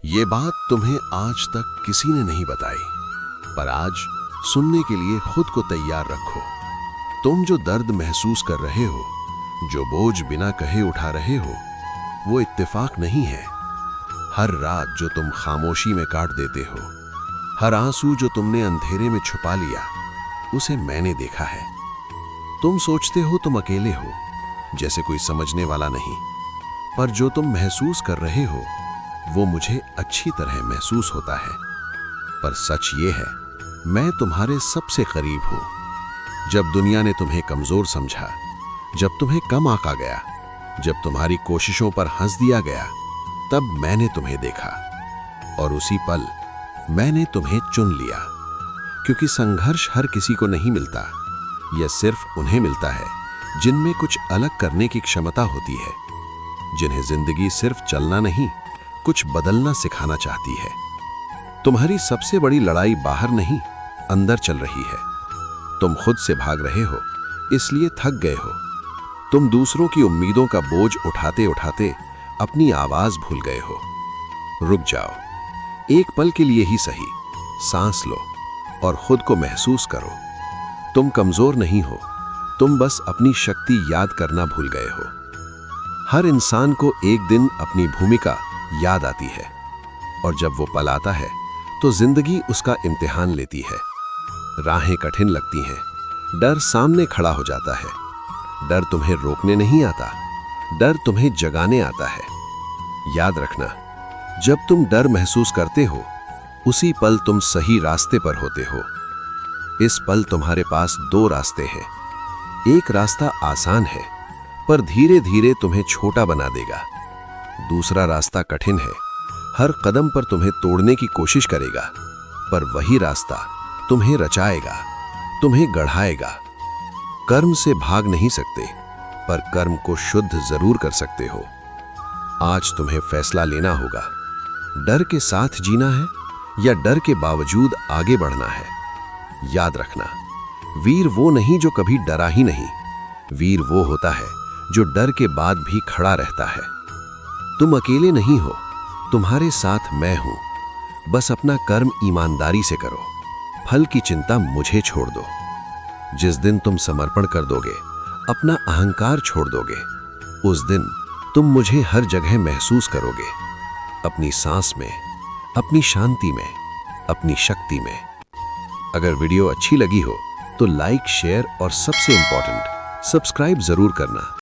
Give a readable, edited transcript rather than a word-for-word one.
ये बात तुम्हें आज तक किसी ने नहीं बताई, पर आज सुनने के लिए खुद को तैयार रखो। तुम जो दर्द महसूस कर रहे हो, जो बोझ बिना कहे उठा रहे हो, वो इत्तेफाक नहीं है। हर रात जो तुम खामोशी में काट देते हो, हर आंसू जो तुमने अंधेरे में छुपा लिया, उसे मैंने देखा है। तुम सोचते हो तुम अकेले हो, जैसे कोई समझने वाला नहीं, पर जो तुम महसूस कर रहे हो वो मुझे अच्छी तरह महसूस होता है। पर सच ये है, मैं तुम्हारे सबसे करीब हूं। जब दुनिया ने तुम्हें कमजोर समझा, जब तुम्हें कम आंका गया, जब तुम्हारी कोशिशों पर हंस दिया गया, तब मैंने तुम्हें देखा और उसी पल मैंने तुम्हें चुन लिया। क्योंकि संघर्ष हर किसी को नहीं मिलता, यह सिर्फ उन्हें मिलता है जिनमें कुछ अलग करने की क्षमता होती है, जिन्हें जिंदगी सिर्फ चलना नहीं, कुछ बदलना सिखाना चाहती है। तुम्हारी सबसे बड़ी लड़ाई बाहर नहीं, अंदर चल रही है। तुम खुद से भाग रहे हो, इसलिए थक गए हो। तुम दूसरों की उम्मीदों का बोझ उठाते उठाते अपनी आवाज भूल गए हो। रुक जाओ, एक पल के लिए ही सही, सांस लो और खुद को महसूस करो। तुम कमजोर नहीं हो, तुम बस अपनी शक्ति याद करना भूल गए हो। हर इंसान को एक दिन अपनी भूमिका याद आती है, और जब वो पल आता है तो जिंदगी उसका इम्तिहान लेती है। राहें कठिन लगती हैं, डर सामने खड़ा हो जाता है। डर तुम्हें रोकने नहीं आता, डर तुम्हें जगाने आता है। याद रखना, जब तुम डर महसूस करते हो, उसी पल तुम सही रास्ते पर होते हो। इस पल तुम्हारे पास दो रास्ते हैं। एक रास्ता आसान है, पर धीरे धीरे तुम्हें छोटा बना देगा। दूसरा रास्ता कठिन है, हर कदम पर तुम्हें तोड़ने की कोशिश करेगा, पर वही रास्ता तुम्हें रचाएगा, तुम्हें गढ़ाएगा। कर्म से भाग नहीं सकते, पर कर्म को शुद्ध जरूर कर सकते हो। आज तुम्हें फैसला लेना होगा, डर के साथ जीना है या डर के बावजूद आगे बढ़ना है। याद रखना, वीर वो नहीं जो कभी डरा ही नहीं, वीर वो होता है जो डर के बाद भी खड़ा रहता है। तुम अकेले नहीं हो, तुम्हारे साथ मैं हूं। बस अपना कर्म ईमानदारी से करो, फल की चिंता मुझे छोड़ दो। जिस दिन तुम समर्पण कर दोगे, अपना अहंकार छोड़ दोगे, उस दिन तुम मुझे हर जगह महसूस करोगे, अपनी सांस में, अपनी शांति में, अपनी शक्ति में। अगर वीडियो अच्छी लगी हो तो लाइक, शेयर और सबसे इंपॉर्टेंट सब्सक्राइब जरूर करना।